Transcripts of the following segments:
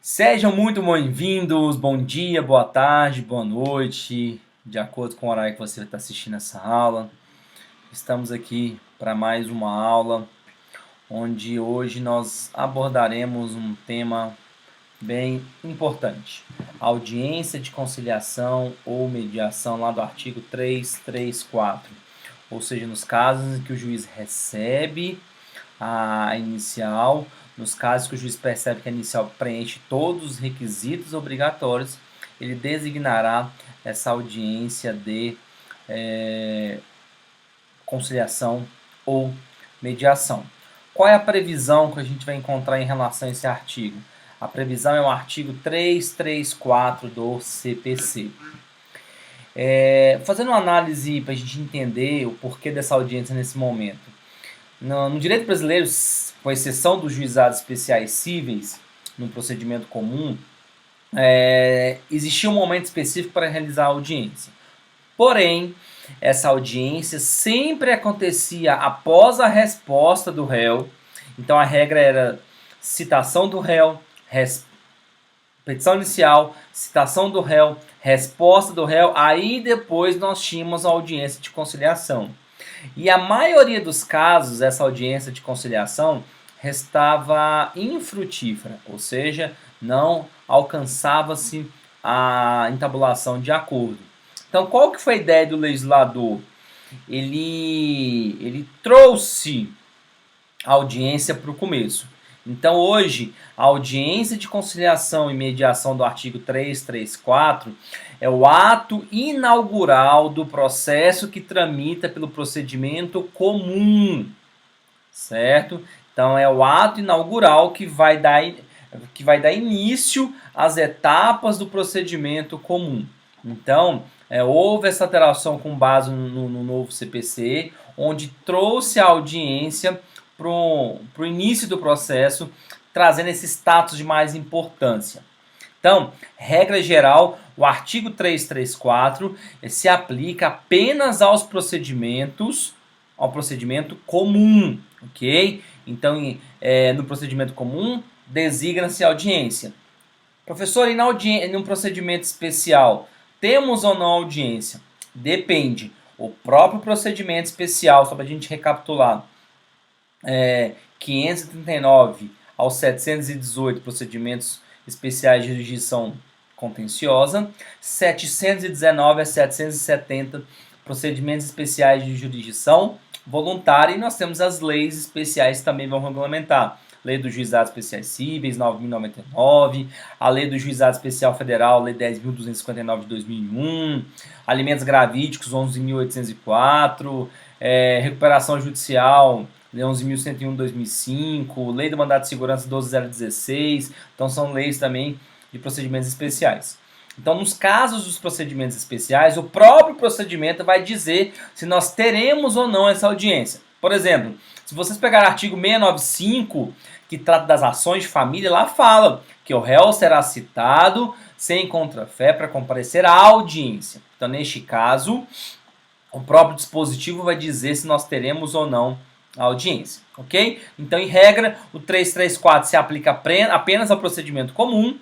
Sejam muito bem-vindos, bom dia, boa tarde, boa noite, de acordo com o horário que você está assistindo essa aula. Estamos aqui para mais uma aula, onde hoje nós abordaremos um tema bem importante. Audiência de conciliação ou mediação, lá do artigo 334. Ou seja, nos casos em que o juiz recebe a inicial, nos casos que o juiz percebe que a inicial preenche todos os requisitos obrigatórios, ele designará essa audiência de conciliação ou mediação. Qual é a previsão que a gente vai encontrar em relação a esse artigo? A previsão é o artigo 334 do CPC. Fazendo uma análise para a gente entender o porquê dessa audiência nesse momento. No direito brasileiro, com exceção dos juizados especiais cíveis, no procedimento comum, existia um momento específico para realizar a audiência. Porém, essa audiência sempre acontecia após a resposta do réu. Então, a regra era citação do réu, petição inicial, citação do réu, resposta do réu, aí depois nós tínhamos a audiência de conciliação. E a maioria dos casos, essa audiência de conciliação restava infrutífera, ou seja, não alcançava-se a entabulação de acordo. Então, qual que foi a ideia do legislador? Ele trouxe a audiência para o começo. Então, hoje, a audiência de conciliação e mediação do artigo 334 é o ato inaugural do processo que tramita pelo procedimento comum, certo? Então, é o ato inaugural que vai dar início às etapas do procedimento comum. Então, houve essa alteração com base no novo CPC, onde trouxe a audiência para o início do processo, trazendo esse status de mais importância. Então, regra geral, o artigo 334 se aplica apenas ao procedimento comum, ok? Então, no procedimento comum, designa-se audiência. Professor, e no procedimento especial, temos ou não audiência? Depende. O próprio procedimento especial, só para a gente recapitular, 539 aos 718 procedimentos especiais de jurisdição contenciosa, 719 a 770 procedimentos especiais de jurisdição voluntária, e nós temos as leis especiais que também vão regulamentar. Lei dos Juizados Especiais Cíveis, 9.099, a Lei do Juizado Especial Federal, Lei 10.259 de 2001, alimentos gravídicos, 11.804, recuperação judicial, Lei 11.101 de 2005, Lei do Mandato de Segurança 12.016, então são leis também de procedimentos especiais. Então, nos casos dos procedimentos especiais, o próprio procedimento vai dizer se nós teremos ou não essa audiência. Por exemplo, se vocês pegarem o artigo 695, que trata das ações de família, lá fala que o réu será citado sem contrafé para comparecer à audiência. Então, neste caso, o próprio dispositivo vai dizer se nós teremos ou não a audiência, ok? Então, em regra, o 334 se aplica apenas ao procedimento comum,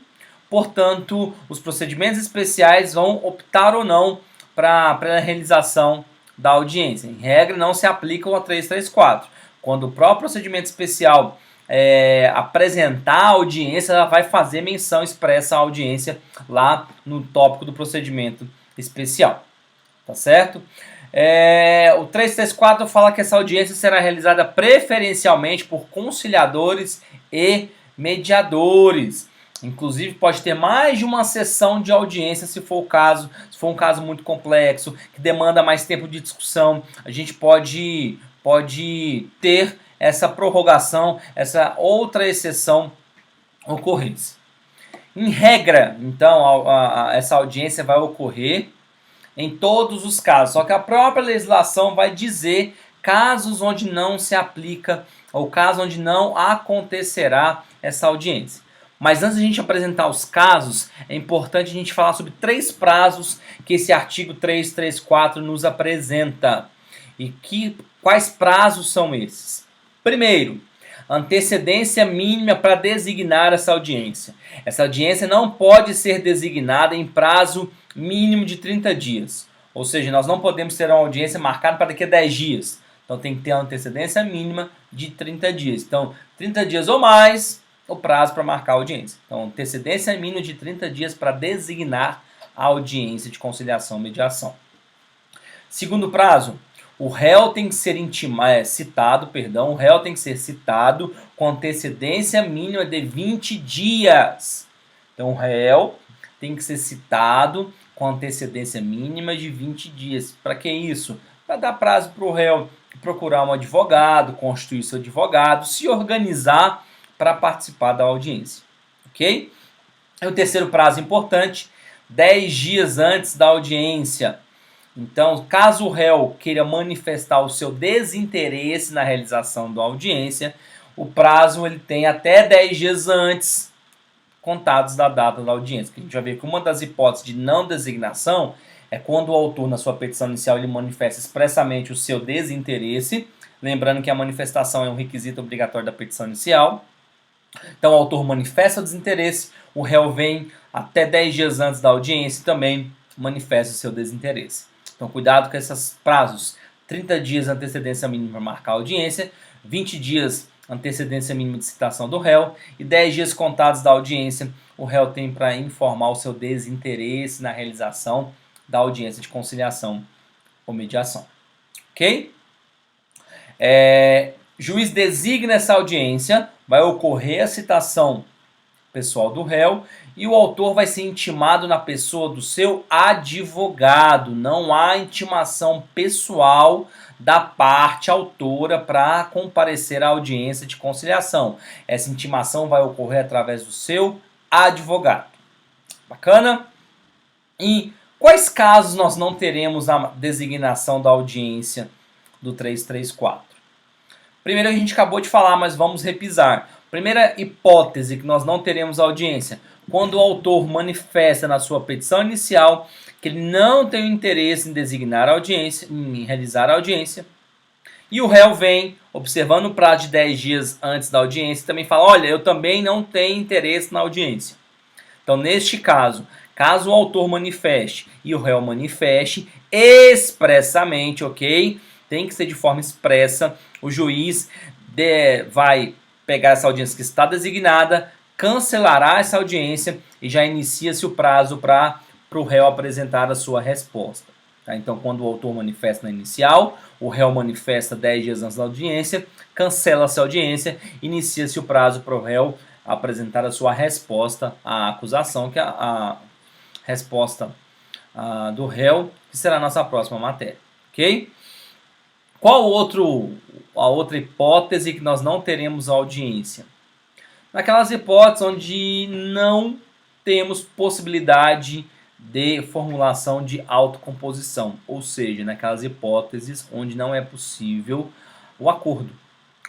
portanto, os procedimentos especiais vão optar ou não para a realização da audiência. Em regra, não se aplicam ao 334. Quando o próprio procedimento especial apresentar a audiência, ela vai fazer menção expressa à audiência lá no tópico do procedimento especial. Tá certo? O 334 fala que essa audiência será realizada preferencialmente por conciliadores e mediadores. Inclusive, pode ter mais de uma sessão de audiência se for o caso, se for um caso muito complexo, que demanda mais tempo de discussão. A gente pode ter essa prorrogação, essa outra exceção ocorrência. Em regra, então, essa audiência vai ocorrer em todos os casos, só que a própria legislação vai dizer casos onde não se aplica ou casos onde não acontecerá essa audiência. Mas antes de a gente apresentar os casos, é importante a gente falar sobre 3 prazos que esse artigo 334 nos apresenta. E quais prazos são esses? Primeiro, antecedência mínima para designar essa audiência. Essa audiência não pode ser designada em prazo mínimo de 30 dias. Ou seja, nós não podemos ter uma audiência marcada para daqui a 10 dias. Então tem que ter uma antecedência mínima de 30 dias. Então, 30 dias ou mais, o prazo para marcar a audiência. Então, antecedência mínima de 30 dias para designar a audiência de conciliação ou mediação. Segundo prazo, o réu tem que ser o réu tem que ser citado com antecedência mínima de 20 dias. Então, o réu tem que ser citado com antecedência mínima de 20 dias. Para que isso? Para dar prazo para o réu procurar um advogado, constituir seu advogado, se organizar para participar da audiência. Ok? E o terceiro prazo importante, 10 dias antes da audiência. Então, caso o réu queira manifestar o seu desinteresse na realização da audiência, o prazo ele tem até 10 dias antes, contados da data da audiência. A gente vai ver que uma das hipóteses de não designação é quando o autor, na sua petição inicial, ele manifesta expressamente o seu desinteresse, lembrando que a manifestação é um requisito obrigatório da petição inicial. Então, o autor manifesta o desinteresse, o réu vem até 10 dias antes da audiência e também manifesta o seu desinteresse. Então, cuidado com esses prazos. 30 dias antecedência mínima para marcar a audiência, 20 dias antecedência mínima de citação do réu e 10 dias contados da audiência, o réu tem para informar o seu desinteresse na realização da audiência de conciliação ou mediação. Ok? Juiz designa essa audiência, vai ocorrer a citação pessoal do réu e o autor vai ser intimado na pessoa do seu advogado. Não há intimação pessoal da parte autora para comparecer à audiência de conciliação. Essa intimação vai ocorrer através do seu advogado. Bacana? E quais casos nós não teremos a designação da audiência do 334? Primeiro a gente acabou de falar, mas vamos repisar. Primeira hipótese que nós não teremos audiência, quando o autor manifesta na sua petição inicial que ele não tem interesse em designar a audiência, em realizar a audiência, e o réu vem, observando o prazo de 10 dias antes da audiência, também fala, olha, eu também não tenho interesse na audiência. Então, neste caso, caso o autor manifeste e o réu manifeste expressamente, ok? Tem que ser de forma expressa, o juiz vai pegar essa audiência que está designada, cancelará essa audiência e já inicia-se o prazo para o réu apresentar a sua resposta. Tá? Então, quando o autor manifesta na inicial, o réu manifesta 10 dias antes da audiência, cancela-se a audiência, inicia-se o prazo para o réu apresentar a sua resposta à acusação, que é a resposta do réu, que será a nossa próxima matéria. Ok? Qual a outra hipótese que nós não teremos audiência? Naquelas hipóteses onde não temos possibilidade de formulação de autocomposição, ou seja, naquelas hipóteses onde não é possível o acordo.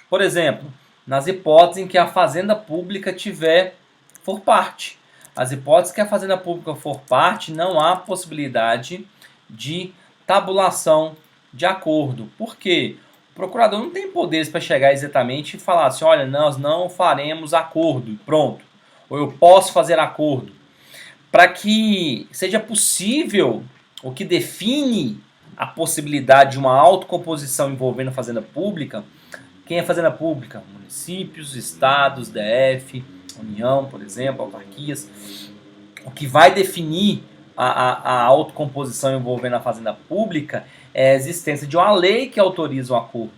Por exemplo, nas hipóteses em que a fazenda pública for parte. As hipóteses que a fazenda pública for parte, não há possibilidade de tabulação de acordo. Por quê? O procurador não tem poderes para chegar exatamente e falar assim, olha, nós não faremos acordo, pronto. Ou eu posso fazer acordo. Para que seja possível, o que define a possibilidade de uma autocomposição envolvendo a fazenda pública, quem é fazenda pública? Municípios, estados, DF, União, por exemplo, autarquias. O que vai definir a autocomposição envolvendo a fazenda pública é a existência de uma lei que autoriza o acordo.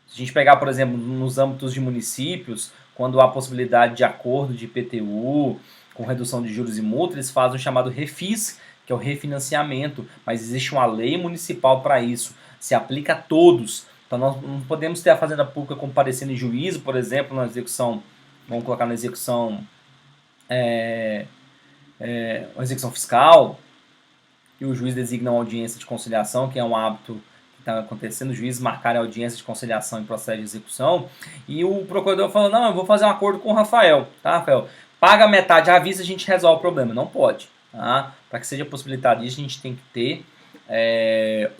Se a gente pegar, por exemplo, nos âmbitos de municípios, quando há possibilidade de acordo de IPTU, com redução de juros e multas, eles fazem o chamado refis, que é o refinanciamento, mas existe uma lei municipal para isso, se aplica a todos. Então nós não podemos ter a fazenda pública comparecendo em juízo, por exemplo, na execução, vamos colocar na execução, uma execução fiscal, e o juiz designa uma audiência de conciliação, que é um hábito que está acontecendo, o juiz marcar a audiência de conciliação em processo de execução, e o procurador falou, não, eu vou fazer um acordo com o Rafael, tá, Rafael? Paga metade à vista, a gente resolve o problema. Não pode, tá? Para que seja possibilitado isso, a gente tem que ter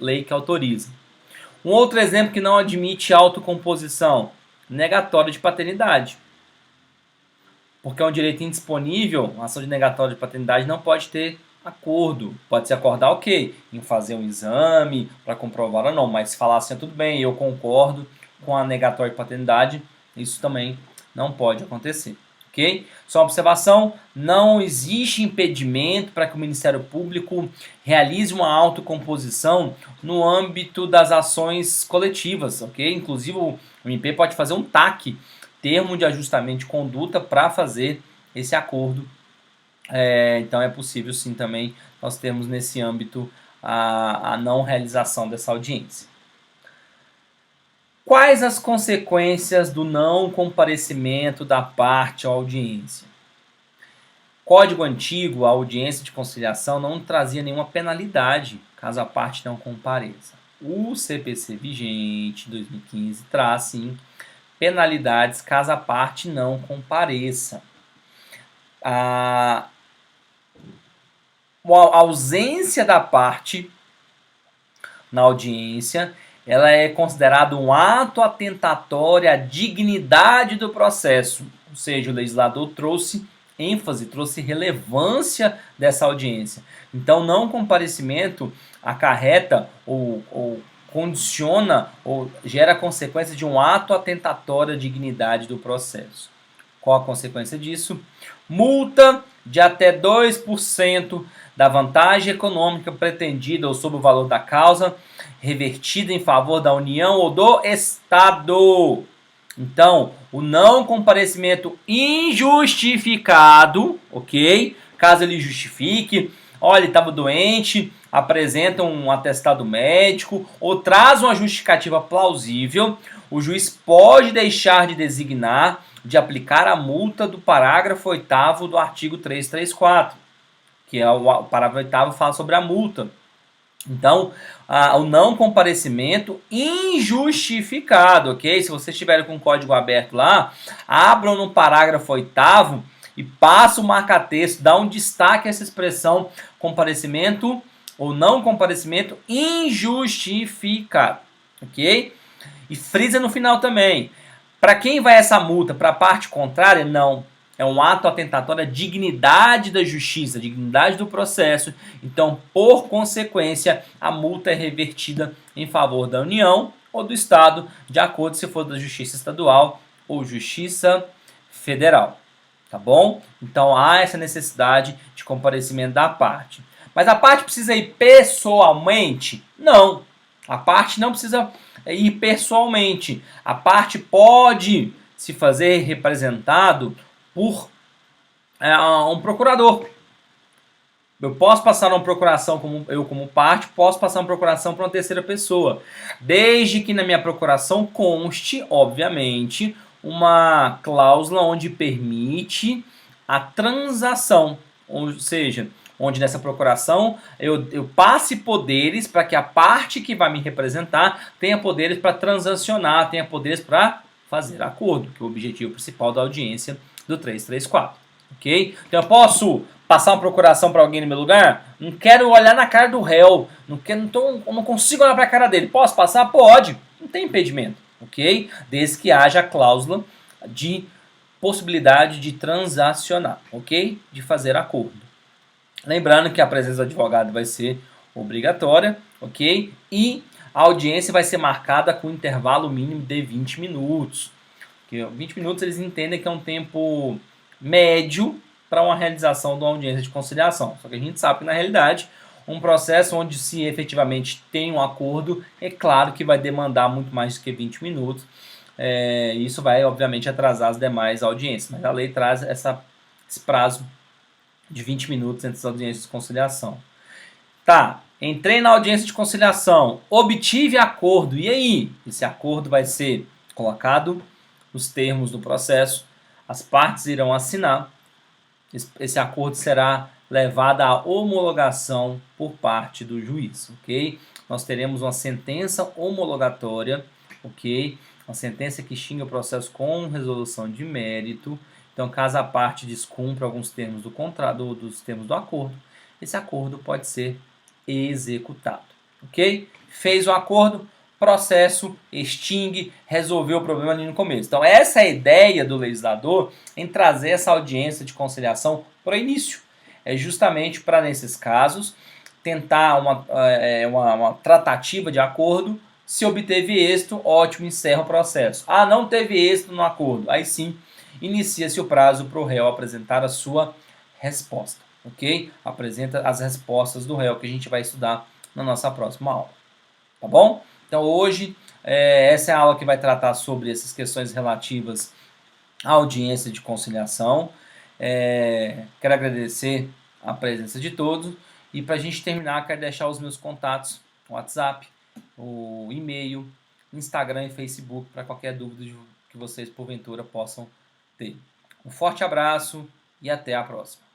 lei que autoriza. Um outro exemplo que não admite autocomposição, negatória de paternidade. Porque é um direito indisponível, a ação de negatória de paternidade não pode ter acordo. Pode se acordar, ok, em fazer um exame para comprovar ou não, mas se falar assim, tudo bem, eu concordo com a negatória de paternidade, isso também não pode acontecer. Ok? Só uma observação, não existe impedimento para que o Ministério Público realize uma autocomposição no âmbito das ações coletivas, ok? Inclusive o MP pode fazer um TAC, termo de ajustamento de conduta, para fazer esse acordo. Então é possível sim também nós termos nesse âmbito a não realização dessa audiência. Quais as consequências do não comparecimento da parte à audiência? Código antigo, a audiência de conciliação não trazia nenhuma penalidade caso a parte não compareça. O CPC vigente 2015 traz sim penalidades caso a parte não compareça. A ausência da parte na audiência, ela é considerada um ato atentatório à dignidade do processo. Ou seja, o legislador trouxe ênfase, trouxe relevância dessa audiência. Então, não comparecimento acarreta ou condiciona ou gera consequência de um ato atentatório à dignidade do processo. Qual a consequência disso? Multa de até 2% da vantagem econômica pretendida ou sobre o valor da causa, revertida em favor da União ou do Estado. Então, o não comparecimento injustificado, ok? Caso ele justifique, olha, ele estava doente, apresenta um atestado médico ou traz uma justificativa plausível, o juiz pode deixar de designar, de aplicar a multa do parágrafo 8º do artigo 334, que é o parágrafo 8º fala sobre a multa. Então, o não comparecimento injustificado, ok? Se vocês estiverem com o código aberto lá, abram no parágrafo 8º e passem o marca-texto, dá um destaque a essa expressão comparecimento ou não comparecimento injustificado, ok? E frisa no final também. Para quem vai essa multa? Para a parte contrária? Não. É um ato atentatório à dignidade da justiça, dignidade do processo. Então, por consequência, a multa é revertida em favor da União ou do Estado, de acordo se for da Justiça Estadual ou Justiça Federal. Tá bom? Então, há essa necessidade de comparecimento da parte. Mas a parte precisa ir pessoalmente? Não. A parte não precisa ir pessoalmente. A parte pode se fazer representado por um procurador. Eu posso passar uma procuração como parte, posso passar uma procuração para uma terceira pessoa, desde que na minha procuração conste, obviamente, uma cláusula onde permite a transação, ou seja, onde nessa procuração eu passe poderes para que a parte que vai me representar tenha poderes para transacionar, tenha poderes para fazer acordo, que é o objetivo principal da audiência do 334, ok? Então eu posso passar uma procuração para alguém no meu lugar? Não quero olhar na cara do réu, não consigo olhar para a cara dele. Posso passar? Pode, não tem impedimento, ok? Desde que haja a cláusula de possibilidade de transacionar, ok? De fazer acordo. Lembrando que a presença do advogado vai ser obrigatória, ok? E a audiência vai ser marcada com intervalo mínimo de 20 minutos. Porque 20 minutos eles entendem que é um tempo médio para uma realização de uma audiência de conciliação. Só que a gente sabe que, na realidade, um processo onde se efetivamente tem um acordo, é claro que vai demandar muito mais do que 20 minutos. Isso vai, obviamente, atrasar as demais audiências. Mas a lei traz esse prazo de 20 minutos entre as audiências de conciliação. Tá, entrei na audiência de conciliação, obtive acordo. E aí? Esse acordo vai ser colocado os termos do processo, as partes irão assinar, esse acordo será levado à homologação por parte do juiz, ok? Nós teremos uma sentença homologatória, ok? Uma sentença que extingue o processo com resolução de mérito. Então, caso a parte descumpra alguns termos do contrato, dos termos do acordo, esse acordo pode ser executado, ok? Fez o acordo, processo, extingue, resolveu o problema ali no começo. Então essa é a ideia do legislador em trazer essa audiência de conciliação para o início. É justamente para, nesses casos, tentar uma tratativa de acordo. Se obteve êxito, ótimo, encerra o processo. Ah, não teve êxito no acordo. Aí sim, inicia-se o prazo para o réu apresentar a sua resposta. Ok? Apresenta as respostas do réu que a gente vai estudar na nossa próxima aula. Tá bom? Então hoje, essa é a aula que vai tratar sobre essas questões relativas à audiência de conciliação. Quero agradecer a presença de todos. E para a gente terminar, quero deixar os meus contatos, o WhatsApp, o e-mail, Instagram e Facebook, para qualquer dúvida que vocês porventura possam ter. Um forte abraço e até a próxima.